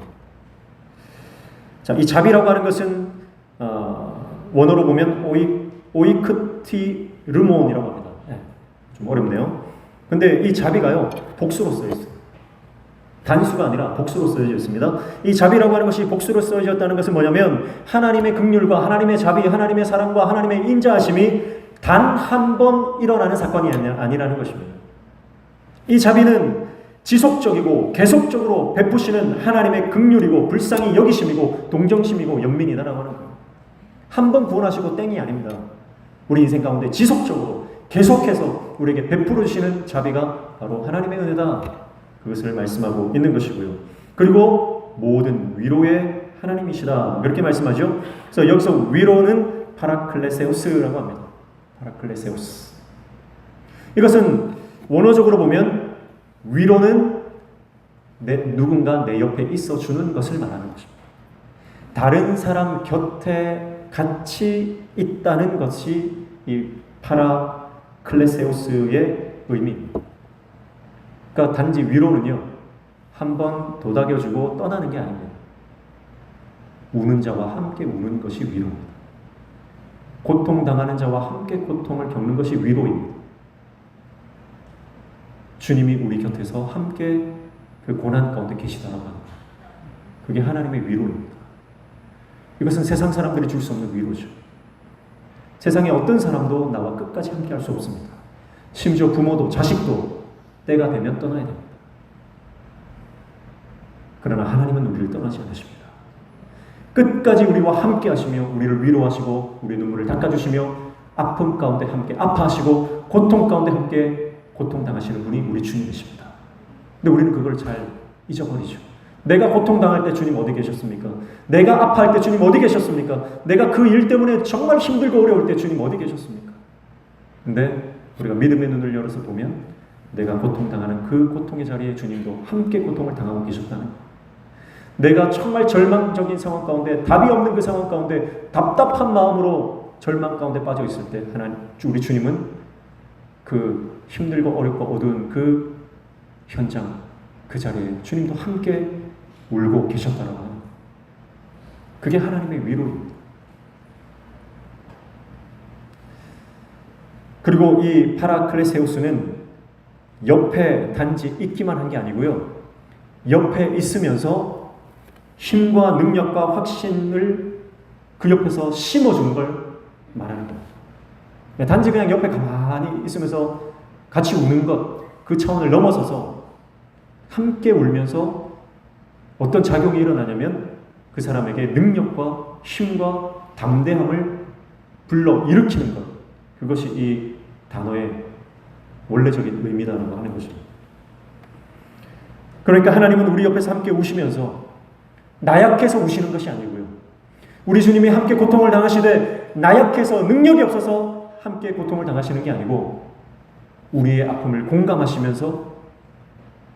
자, 이 자비라고 하는 것은 원어로 보면 오이크티르몬이라고 합니다. 좀 어렵네요. 근데 이 자비가요, 복수로 쓰여 있어요. 단수가 아니라 복수로 쓰여져 있습니다. 이 자비라고 하는 것이 복수로 쓰여졌다는 것은 뭐냐면 하나님의 긍휼과 하나님의 자비, 하나님의 사랑과 하나님의 인자하심이 단 한 번 일어나는 사건이 아니라는 것입니다. 이 자비는 지속적이고 계속적으로 베푸시는 하나님의 긍휼이고 불쌍히 여기심이고 동정심이고 연민이다라고 하는 거예요. 한 번 구원하시고 땡이 아닙니다. 우리 인생 가운데 지속적으로 계속해서 우리에게 베풀어 주시는 자비가 바로 하나님의 은혜다. 그것을 말씀하고 있는 것이고요. 그리고 모든 위로의 하나님이시다. 그렇게 말씀하죠. 그래서 여기서 위로는 파라클레세우스라고 합니다. 파라클레세우스. 이것은 원어적으로 보면 위로는 누군가 내 옆에 있어주는 것을 말하는 것입니다. 다른 사람 곁에 같이 있다는 것이 이 파라클레세우스의 의미입니다. 그러니까 단지 위로는요, 한번 도닥여주고 떠나는 게 아닙니다. 우는 자와 함께 우는 것이 위로입니다. 고통당하는 자와 함께 고통을 겪는 것이 위로입니다. 주님이 우리 곁에서 함께 그 고난 가운데 계시다라고 합니다. 그게 하나님의 위로입니다. 이것은 세상 사람들이 줄 수 없는 위로죠. 세상에 어떤 사람도 나와 끝까지 함께 할 수 없습니다. 심지어 부모도 자식도 때가 되면 떠나야 됩니다. 그러나 하나님은 우리를 떠나지 않으십니다. 끝까지 우리와 함께 하시며 우리를 위로하시고 우리 눈물을 닦아주시며 아픔 가운데 함께 아파하시고 고통 가운데 함께 고통당하시는 분이 우리 주님이십니다. 근데 우리는 그걸 잘 잊어버리죠. 내가 고통당할 때 주님 어디 계셨습니까? 내가 아파할 때 주님 어디 계셨습니까? 내가 그 일 때문에 정말 힘들고 어려울 때 주님 어디 계셨습니까? 근데 우리가 믿음의 눈을 열어서 보면 내가 고통당하는 그 고통의 자리에 주님도 함께 고통을 당하고 계셨다는 것. 내가 정말 절망적인 상황 가운데 답이 없는 그 상황 가운데 답답한 마음으로 절망 가운데 빠져 있을 때 하나님, 우리 주님은 그 힘들고 어렵고 어두운 그 현장, 그 자리에 주님도 함께 울고 계셨다라고 하는 것. 그게 하나님의 위로입니다. 그리고 이 파라클레세우스는 옆에 단지 있기만 한 게 아니고요. 옆에 있으면서 힘과 능력과 확신을 그 옆에서 심어주는 걸 말하는 겁니다. 단지 그냥 옆에 가만히 있으면서 같이 우는 것, 그 차원을 넘어서서 함께 울면서 어떤 작용이 일어나냐면 그 사람에게 능력과 힘과 담대함을 불러 일으키는 것. 그것이 이 단어의 원래적인 의미다라고 하는 것입니다. 그러니까 하나님은 우리 옆에서 함께 우시면서 나약해서 우시는 것이 아니고요. 우리 주님이 함께 고통을 당하시되 나약해서 능력이 없어서 함께 고통을 당하시는 게 아니고 우리의 아픔을 공감하시면서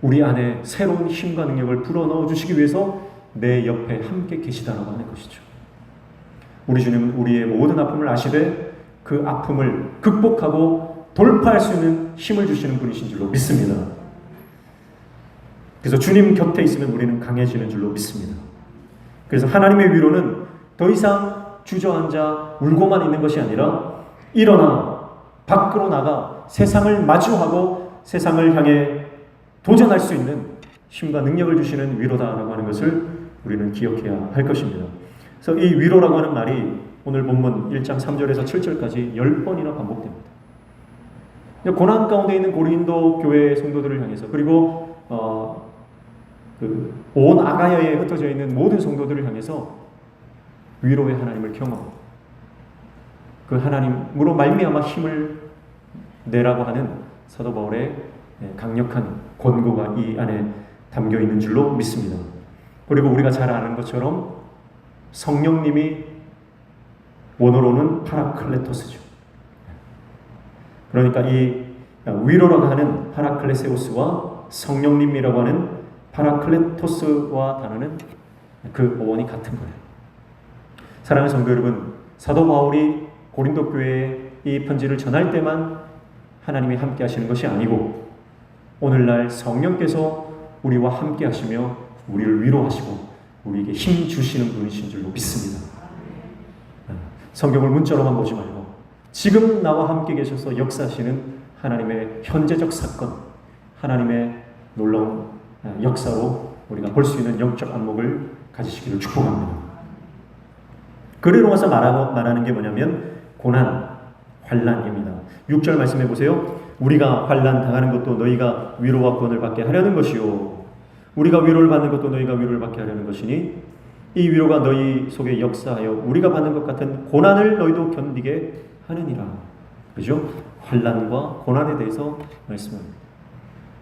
우리 안에 새로운 힘과 능력을 불어넣어 주시기 위해서 내 옆에 함께 계시다라고 하는 것이죠. 우리 주님은 우리의 모든 아픔을 아시되 그 아픔을 극복하고 돌파할 수 있는 힘을 주시는 분이신 줄로 믿습니다. 그래서 주님 곁에 있으면 우리는 강해지는 줄로 믿습니다. 그래서 하나님의 위로는 더 이상 주저앉아 울고만 있는 것이 아니라 일어나 밖으로 나가 세상을 마주하고 세상을 향해 도전할 수 있는 힘과 능력을 주시는 위로다라고 하는 것을 우리는 기억해야 할 것입니다. 그래서 이 위로라고 하는 말이 오늘 본문 1장 3절에서 7절까지 10번이나 반복됩니다. 고난 가운데 있는 고린도 교회 성도들을 향해서 그리고 온 아가야에 흩어져 있는 모든 성도들을 향해서 위로의 하나님을 경험하고 그 하나님으로 말미암아 힘을 내라고 하는 사도 바울의 강력한 권고가 이 안에 담겨 있는 줄로 믿습니다. 그리고 우리가 잘 아는 것처럼 성령님이 원어로는 파라클레토스죠. 그러니까 이 위로라고 하는 파라클레세우스와 성령님이라고 하는 파라클레토스와 단어는 그 어원이 같은 거예요. 사랑하는 성도 여러분, 사도 바울이 고린도 교회에 이 편지를 전할 때만 하나님이 함께 하시는 것이 아니고 오늘날 성령께서 우리와 함께 하시며 우리를 위로하시고 우리에게 힘 주시는 분이신 줄로 믿습니다. 성경을 문자로만 보지 말고 지금 나와 함께 계셔서 역사하시는 하나님의 현재적 사건, 하나님의 놀라운 역사로 우리가 볼 수 있는 영적 안목을 가지시기를 축복합니다. 글에 로마서 말하는 게 뭐냐면 고난, 환난입니다. 6절 말씀해 보세요. 우리가 환난 당하는 것도 너희가 위로와 구원을 받게 하려는 것이요, 우리가 위로를 받는 것도 너희가 위로를 받게 하려는 것이니 이 위로가 너희 속에 역사하여 우리가 받는 것 같은 고난을 너희도 견디게 하느니라. 그죠? 환난과 고난에 대해서 말씀합니다.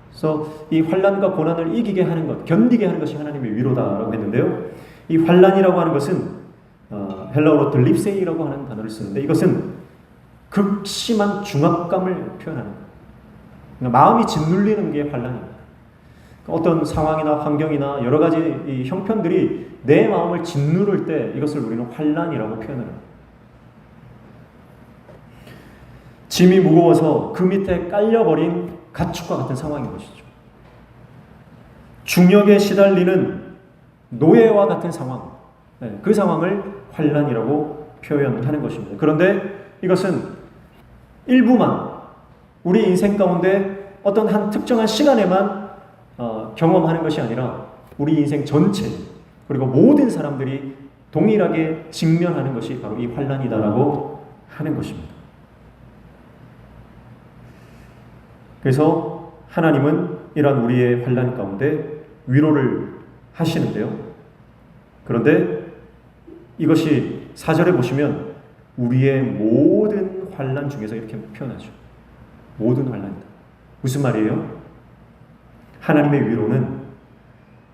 그래서 이 환난과 고난을 이기게 하는 것, 견디게 하는 것이 하나님의 위로다라고 했는데요. 이 환난이라고 하는 것은 헬라어로 들립세이라고 하는 단어를 쓰는데 이것은 극심한 중압감을 표현하는 거예요. 그러니까 마음이 짓눌리는 게 환난입니다. 어떤 상황이나 환경이나 여러 가지 이 형편들이 내 마음을 짓누를 때 이것을 우리는 환난이라고 표현을 합니다. 짐이 무거워서 그 밑에 깔려버린 가축과 같은 상황인 것이죠. 중력에 시달리는 노예와 같은 상황, 그 상황을 환난이라고 표현하는 것입니다. 그런데 이것은 일부만, 우리 인생 가운데 어떤 한 특정한 시간에만 경험하는 것이 아니라 우리 인생 전체, 그리고 모든 사람들이 동일하게 직면하는 것이 바로 이 환난이다라고 하는 것입니다. 그래서 하나님은 이러한 우리의 환난 가운데 위로를 하시는데요. 그런데 이것이 4절에 보시면 우리의 모든 환난 중에서 이렇게 표현하죠. 모든 환난이다. 무슨 말이에요? 하나님의 위로는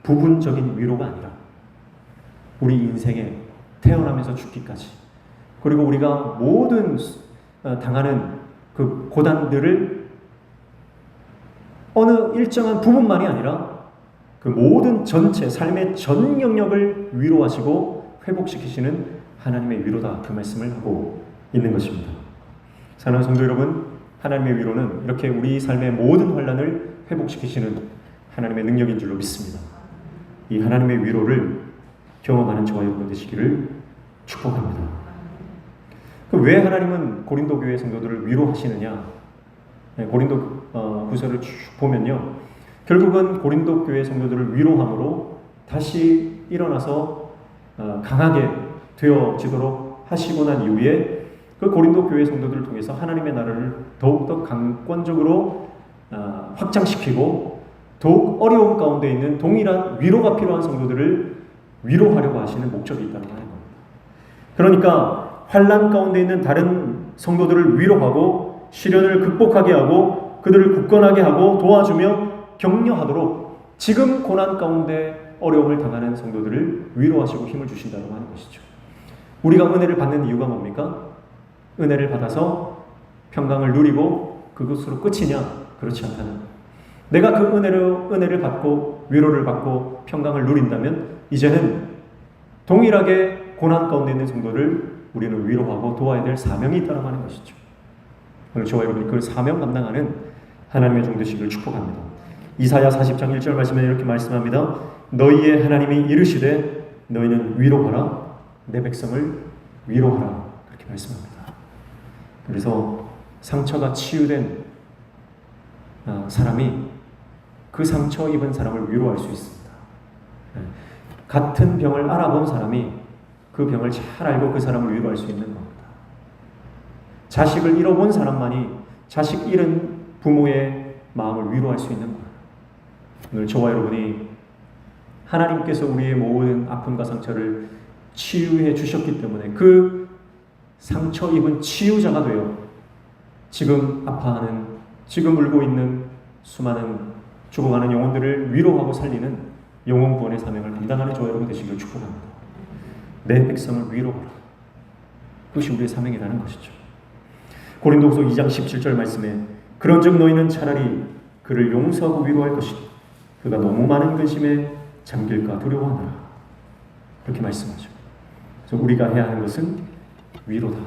부분적인 위로가 아니라 우리 인생에 태어나면서 죽기까지, 그리고 우리가 모든 당하는 그 고난들을 어느 일정한 부분만이 아니라 그 모든 전체 삶의 전 영역을 위로하시고 회복시키시는 하나님의 위로다, 그 말씀을 하고 있는 것입니다. 사랑하는 성도 여러분, 하나님의 위로는 이렇게 우리 삶의 모든 환난을 회복시키시는 하나님의 능력인 줄로 믿습니다. 이 하나님의 위로를 경험하는 저와 여러분 되시기를 축복합니다. 왜 하나님은 고린도 교회 성도들을 위로하시느냐? 고린도 후서를 쭉 보면요, 결국은 고린도 교회 성도들을 위로함으로 다시 일어나서 강하게 되어지도록 하시고 난 이후에 그 고린도 교회 성도들을 통해서 하나님의 나라를 더욱더 강권적으로 확장시키고 더욱 어려움 가운데 있는 동일한 위로가 필요한 성도들을 위로하려고 하시는 목적이 있다는 겁니다. 그러니까 환난 가운데 있는 다른 성도들을 위로하고 시련을 극복하게 하고 그들을 굳건하게 하고 도와주며 격려하도록 지금 고난 가운데 어려움을 당하는 성도들을 위로하시고 힘을 주신다고 하는 것이죠. 우리가 은혜를 받는 이유가 뭡니까? 은혜를 받아서 평강을 누리고 그것으로 끝이냐? 그렇지 않다는 거예요. 내가 그 은혜를 받고 위로를 받고 평강을 누린다면 이제는 동일하게 고난 가운데 있는 성도를 우리는 위로하고 도와야 될 사명이 있다고 하는 것이죠. 오늘 저와 여러분이 그 사명 감당하는 하나님의 종 되시기를 축복합니다. 이사야 40장 1절 말씀에 이렇게 말씀합니다. 너희의 하나님이 이르시되 너희는 위로하라, 내 백성을 위로하라, 그렇게 말씀합니다. 그래서 상처가 치유된 사람이 그 상처 입은 사람을 위로할 수 있습니다. 같은 병을 알아본 사람이 그 병을 잘 알고 그 사람을 위로할 수 있는 겁니다. 자식을 잃어본 사람만이 자식 잃은 부모의 마음을 위로할 수 있는 거예요. 오늘 저와 여러분이 하나님께서 우리의 모든 아픔과 상처를 치유해 주셨기 때문에 그 상처 입은 치유자가 되어 지금 아파하는, 지금 울고 있는 수많은 죽어가는 영혼들을 위로하고 살리는 영혼 구원의 사명을 감당하는 저와 여러분 되시기를 축복합니다. 내 백성을 위로하라. 그것이 우리의 사명이라는 것이죠. 고린도후서 2장 17절 말씀에 그런즉 너희는 차라리 그를 용서하고 위로할 것이니 그가 너무 많은 근심에 잠길까 두려워하노라. 그렇게 말씀하죠. 그래서 우리가 해야 하는 것은 위로다.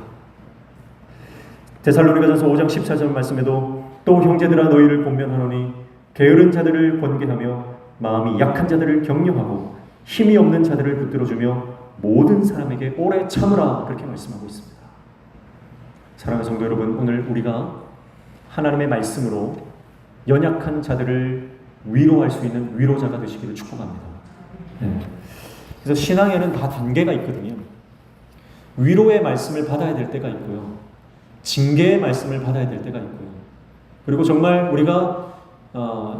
데살로니가전서 5장 14절 말씀에도 또 형제들아 너희를 권면하노니 게으른 자들을 권계하며 마음이 약한 자들을 격려하고 힘이 없는 자들을 붙들어주며 모든 사람에게 오래 참으라, 그렇게 말씀하고 있습니다. 사랑하는 성도 여러분, 오늘 우리가 하나님의 말씀으로 연약한 자들을 위로할 수 있는 위로자가 되시기를 축복합니다. 그래서 신앙에는 다 단계가 있거든요. 위로의 말씀을 받아야 될 때가 있고요, 징계의 말씀을 받아야 될 때가 있고요, 그리고 정말 우리가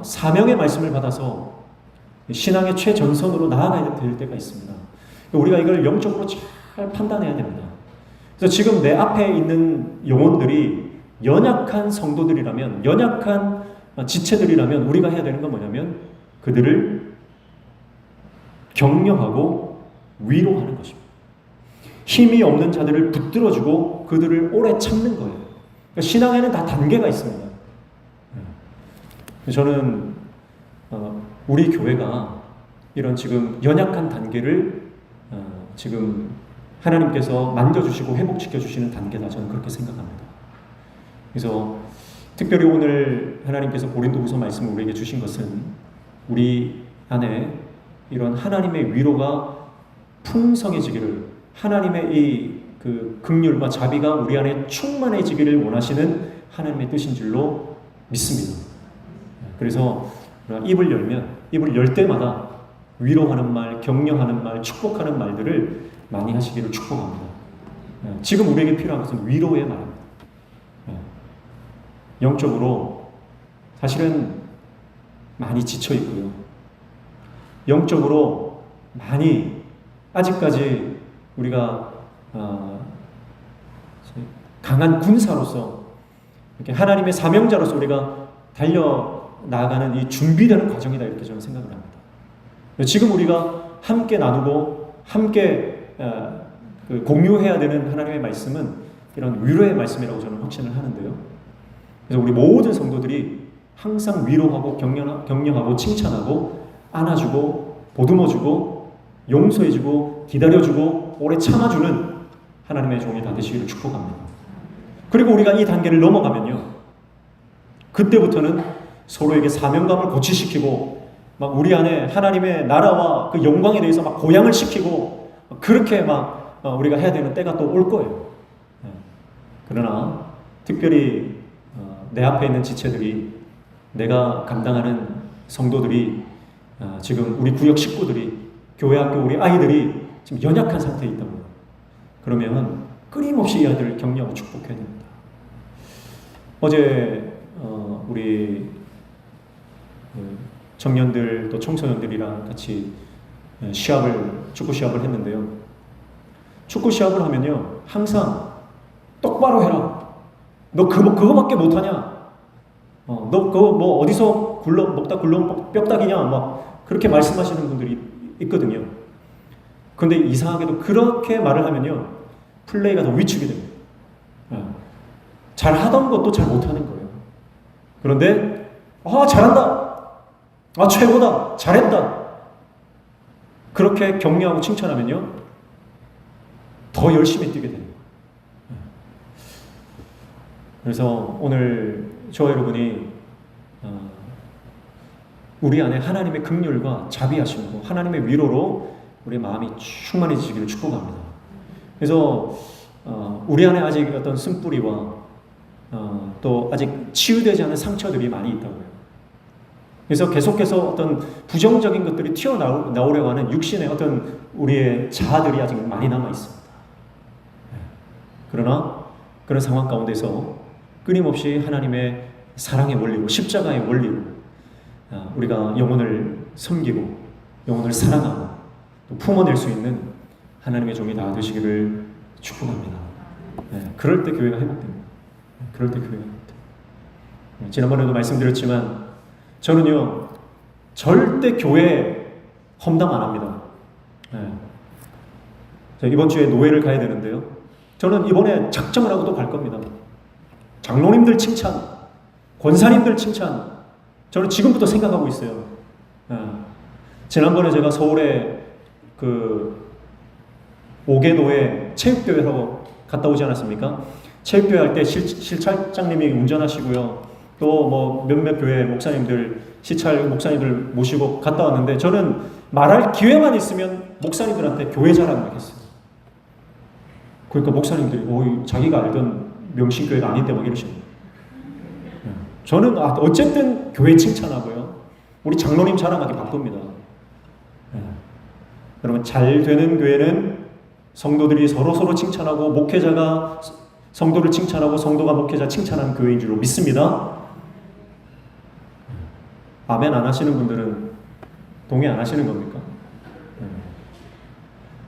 사명의 말씀을 받아서 신앙의 최전선으로 나아가야 될 때가 있습니다. 우리가 이걸 영적으로 잘 판단해야 됩니다. 그래서 지금 내 앞에 있는 영혼들이 연약한 성도들이라면, 연약한 지체들이라면 우리가 해야 되는 건 뭐냐면 그들을 격려하고 위로하는 것입니다. 힘이 없는 자들을 붙들어주고 그들을 오래 참는 거예요. 그러니까 신앙에는 다 단계가 있습니다. 저는 우리 교회가 이런 지금 연약한 단계를 지금 하나님께서 만져주시고 회복시켜주시는 단계다, 저는 그렇게 생각합니다. 그래서 특별히 오늘 하나님께서 고린도후서 말씀을 우리에게 주신 것은 우리 안에 이런 하나님의 위로가 풍성해지기를, 하나님의 이 그 긍휼과 자비가 우리 안에 충만해지기를 원하시는 하나님의 뜻인 줄로 믿습니다. 그래서 입을 열 때마다 위로하는 말, 격려하는 말, 축복하는 말들을 많이 하시기를 축복합니다. 지금 우리에게 필요한 것은 위로의 말입니다. 영적으로 사실은 많이 지쳐 있고요, 영적으로 많이 아직까지 우리가 강한 군사로서, 이렇게 하나님의 사명자로서 우리가 달려 나아가는 이 준비되는 과정이다, 이렇게 저는 생각을 합니다. 지금 우리가 함께 나누고 함께 공유해야 되는 하나님의 말씀은 이런 위로의 말씀이라고 저는 확신을 하는데요. 그래서 우리 모든 성도들이 항상 위로하고 격려하고 칭찬하고 안아주고 보듬어주고 용서해주고 기다려주고 오래 참아주는 하나님의 종이 다 되시기를 축복합니다. 그리고 우리가 이 단계를 넘어가면요, 그때부터는 서로에게 사명감을 고취시키고 막 우리 안에 하나님의 나라와 그 영광에 대해서 막 고양을 시키고 그렇게 막 우리가 해야 되는 때가 또 올 거예요. 그러나 특별히 내 앞에 있는 지체들이, 내가 감당하는 성도들이, 지금 우리 구역 식구들이, 교회 학교 우리 아이들이 지금 연약한 상태에 있다고요. 그러면 끊임없이 이 아이들을 격려하고 축복해야 됩니다. 어제 우리 청년들 또 청소년들이랑 같이 축구 시합을 했는데요. 축구 시합을 하면요, 항상 똑바로 해라. 너 그거밖에 못하냐? 너 그거 뭐 어디서 먹다 굴러온 뼈다귀냐? 막 그렇게 말씀하시는 분들이 있거든요. 그런데 이상하게도 그렇게 말을 하면요, 플레이가 더 위축이 됩니다. 잘 하던 것도 잘 못하는 거예요. 그런데 잘한다, 최고다, 잘했다, 그렇게 격려하고 칭찬하면요, 더 열심히 뛰게 됩니다. 그래서 오늘 저와 여러분이 우리 안에 하나님의 긍휼과 자비하심으로 하나님의 위로로 우리의 마음이 충만해지기를 축복합니다. 그래서 우리 안에 아직 어떤 쓴뿌리와 또 아직 치유되지 않은 상처들이 많이 있다고요. 그래서 계속해서 어떤 부정적인 것들이 튀어나오려고 하는 육신의 어떤 우리의 자아들이 아직 많이 남아 있습니다. 그러나 그런 상황 가운데서 끊임없이 하나님의 사랑의 원리로, 십자가의 원리로 우리가 영혼을 섬기고 영혼을 사랑하고 또 품어낼 수 있는 하나님의 종이 다 되시기를 축복합니다. 그럴 때 교회가 회복됩니다. 그럴 때 교회가 회복됩니다. 지난번에도 말씀드렸지만 저는요, 절대 교회 험담 안 합니다. 이번 주에 노회를 가야 되는데요, 저는 이번에 작정을 하고 또 갈 겁니다. 장로님들 칭찬, 권사님들 칭찬, 저는 지금부터 생각하고 있어요. 지난번에 제가 서울에 그 5개도에 체육대회하고 갔다 오지 않았습니까? 체육대회 할 때 실차장님이 운전하시고요, 또 뭐 몇몇 교회 목사님들, 시찰 목사님들 모시고 갔다 왔는데 저는 말할 기회만 있으면 목사님들한테 교회 자랑을 했어요. 그러니까 목사님들이 자기가 알던 명신교회가 아닌데 막 이러시는 거예요. 저는 어쨌든 교회 칭찬하고요. 우리 장로님 자랑하기 바쁩니다. 여러분, 잘 되는 교회는 성도들이 서로 칭찬하고 목회자가 성도를 칭찬하고 성도가 목회자 칭찬하는 교회인 줄로 믿습니다. 아멘 안 하시는 분들은 동의 안 하시는 겁니까?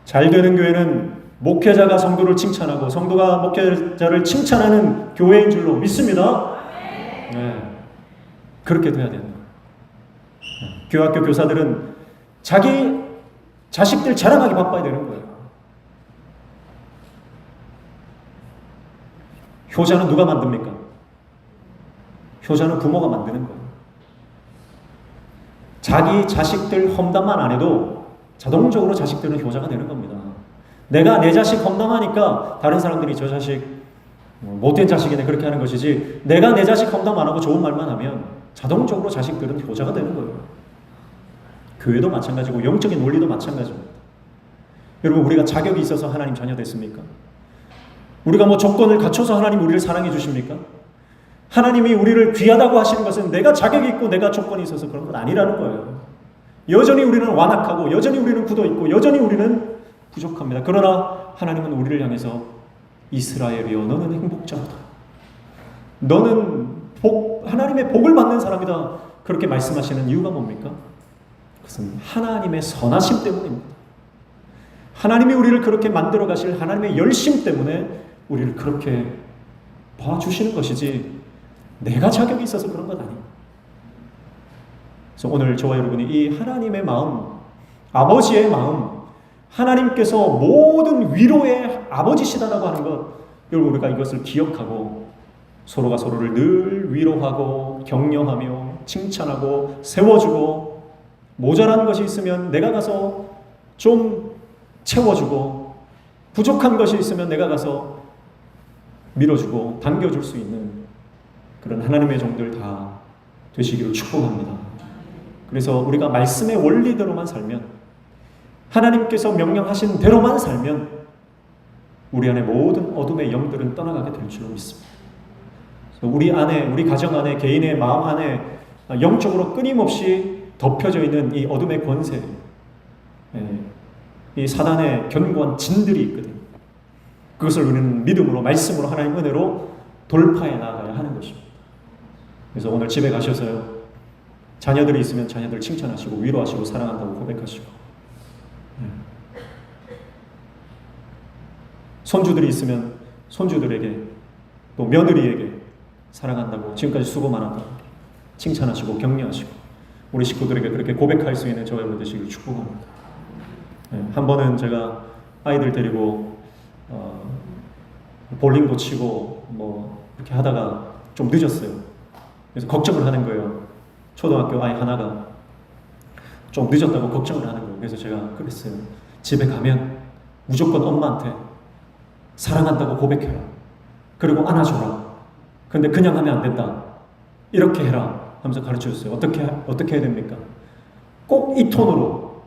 잘 되는 교회는 목회자가 성도를 칭찬하고 성도가 목회자를 칭찬하는 교회인 줄로 믿습니다. 그렇게 돼야 된다. 교학교 교사들은 자기 자식들 자랑하기 바빠야 되는 거예요. 효자는 누가 만듭니까? 효자는 부모가 만드는 거예요. 자기 자식들 험담만 안 해도 자동적으로 자식들은 효자가 되는 겁니다. 내가 내 자식 험담하니까 다른 사람들이 저 자식 못된 자식이네 그렇게 하는 것이지, 내가 내 자식 험담 안 하고 좋은 말만 하면 자동적으로 자식들은 효자가 되는 거예요. 교회도 마찬가지고 영적인 원리도 마찬가지입니다. 여러분, 우리가 자격이 있어서 하나님 자녀 됐습니까? 우리가 뭐 조건을 갖춰서 하나님 우리를 사랑해 주십니까? 하나님이 우리를 귀하다고 하시는 것은 내가 자격이 있고 내가 조건이 있어서 그런 건 아니라는 거예요. 여전히 우리는 완악하고 여전히 우리는 굳어 있고 여전히 우리는 부족합니다. 그러나 하나님은 우리를 향해서 이스라엘이여 너는 행복자로다. 너는 하나님의 복을 받는 사람이다. 그렇게 말씀하시는 이유가 뭡니까? 그것은 하나님의 선하심 때문입니다. 하나님이 우리를 그렇게 만들어 가실 하나님의 열심 때문에 우리를 그렇게 봐주시는 것이지 내가 자격이 있어서 그런 것 아니에요. 그래서 오늘 저와 여러분이 이 하나님의 마음, 아버지의 마음, 하나님께서 모든 위로의 아버지시다라고 하는 것, 여러분 우리가 이것을 기억하고 서로가 서로를 늘 위로하고 격려하며 칭찬하고 세워주고, 모자란 것이 있으면 내가 가서 좀 채워주고, 부족한 것이 있으면 내가 가서 밀어주고 당겨줄 수 있는 그런 하나님의 종들 다 되시기를 축복합니다. 그래서 우리가 말씀의 원리대로만 살면, 하나님께서 명령하신 대로만 살면 우리 안에 모든 어둠의 영들은 떠나가게 될 줄로 믿습니다. 우리 안에, 우리 가정 안에, 개인의 마음 안에 영적으로 끊임없이 덮여져 있는 이 어둠의 권세, 이 사단의 견고한 진들이 있거든요. 그것을 우리는 믿음으로, 말씀으로, 하나님 은혜로 돌파해 나가야 하는 것입니다. 그래서 오늘 집에 가셔서요, 자녀들이 있으면 자녀들 칭찬하시고 위로하시고 사랑한다고 고백하시고, 손주들이 있으면 손주들에게, 또 며느리에게 사랑한다고, 지금까지 수고 많았다고 칭찬하시고 격려하시고, 우리 식구들에게 그렇게 고백할 수 있는 저와 여러분 되시길 축복합니다. 한 번은 제가 아이들 데리고 볼링도 치고 뭐 이렇게 하다가 좀 늦었어요. 그래서 걱정을 하는 거예요. 초등학교 아이 하나가 좀 늦었다고 걱정을 하는 거예요. 그래서 제가 그랬어요. 집에 가면 무조건 엄마한테 사랑한다고 고백해라. 그리고 안아줘라. 근데 그냥 하면 안 된다. 이렇게 해라 하면서 가르쳐줬어요. 어떻게 해야 됩니까? 꼭 이 톤으로,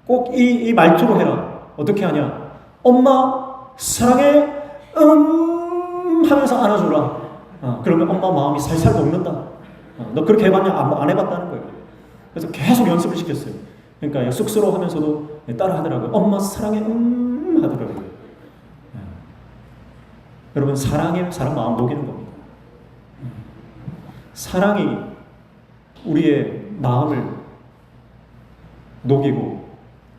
꼭 이 말투로 해라. 어떻게 하냐? 엄마 사랑해 하면서 안아줘라. 그러면 엄마 마음이 살살 녹는다. 너 그렇게 해봤냐? 안 해봤다는 거예요. 그래서 계속 연습을 시켰어요. 그러니까 쑥스러워하면서도 따라 하더라고요. 엄마 사랑해 하더라고요. 여러분, 사랑이 사람 마음 녹이는 겁니다. 사랑이 우리의 마음을 녹이고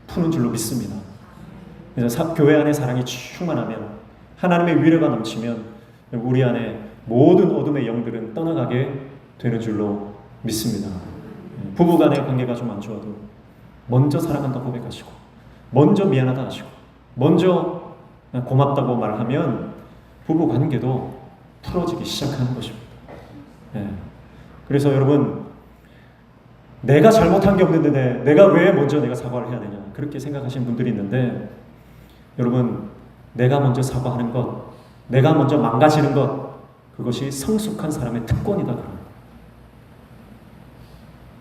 푸는 줄로 믿습니다. 그래서 교회 안에 사랑이 충만하면, 하나님의 위로가 넘치면 우리 안에 모든 어둠의 영들은 떠나가게 되는 줄로 믿습니다. 부부 간의 관계가 좀 안 좋아도 먼저 사랑한다 고백하시고, 먼저 미안하다 하시고, 먼저 고맙다고 말하면 부부 관계도 풀어지기 시작하는 것입니다. 그래서 여러분, 내가 잘못한 게 없는데 내가 왜 먼저 내가 사과를 해야 되냐, 그렇게 생각하시는 분들이 있는데, 여러분, 내가 먼저 사과하는 것, 내가 먼저 망가지는 것, 그것이 성숙한 사람의 특권이다.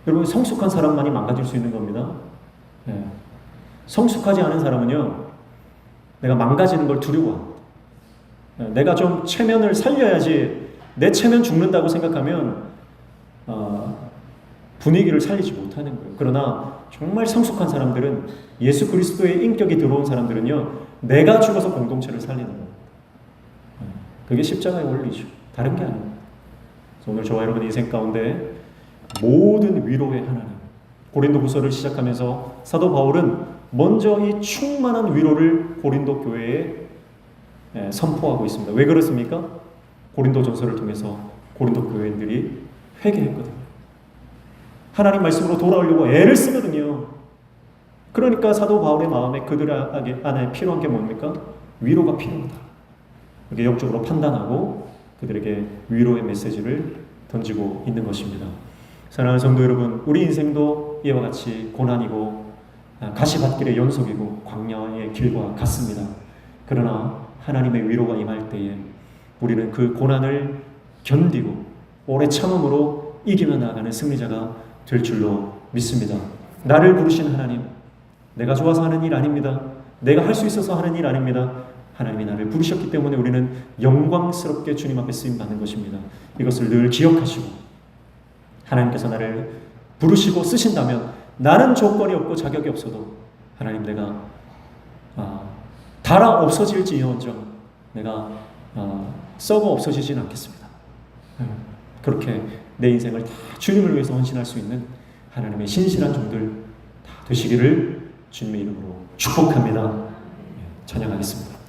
여러분, 성숙한 사람만이 망가질 수 있는 겁니다. 예. 성숙하지 않은 사람은요, 내가 망가지는 걸 두려워합니다. 예. 내가 좀 체면을 살려야지, 내 체면 죽는다고 생각하면 분위기를 살리지 못하는 거예요. 그러나 정말 성숙한 사람들은, 예수 그리스도의 인격이 들어온 사람들은요, 내가 죽어서 공동체를 살리는 거예요. 그게 십자가의 원리죠. 다른 게 아닙니다. 그래서 오늘 저와 여러분 인생 가운데 모든 위로의 하나님, 고린도후서를 시작하면서 사도 바울은 먼저 이 충만한 위로를 고린도 교회에 선포하고 있습니다. 왜 그렇습니까? 고린도전서를 통해서 고린도 교회인들이 회개했거든요. 하나님 말씀으로 돌아오려고 애를 쓰거든요. 그러니까 사도 바울의 마음에 그들 안에 필요한 게 뭡니까? 위로가 필요하다. 이렇게 영적으로 판단하고 그들에게 위로의 메시지를 던지고 있는 것입니다. 사랑하는 성도 여러분, 우리 인생도 이와 같이 고난이고 가시밭길의 연속이고 광야의 길과 같습니다. 그러나 하나님의 위로가 임할 때에 우리는 그 고난을 견디고 오래 참음으로 이기며 나아가는 승리자가 될 줄로 믿습니다. 나를 부르신 하나님, 내가 좋아서 하는 일 아닙니다. 내가 할 수 있어서 하는 일 아닙니다. 하나님이 나를 부르셨기 때문에 우리는 영광스럽게 주님 앞에 쓰임받는 것입니다. 이것을 늘 기억하시고, 하나님께서 나를 부르시고 쓰신다면 나는 조건이 없고 자격이 없어도 하나님, 내가 달아 없어질지언정 내가 썩어 없어지진 않겠습니다. 그렇게 내 인생을 다 주님을 위해서 헌신할 수 있는 하나님의 신실한 종들 다 되시기를 주님의 이름으로 축복합니다. 찬양하겠습니다.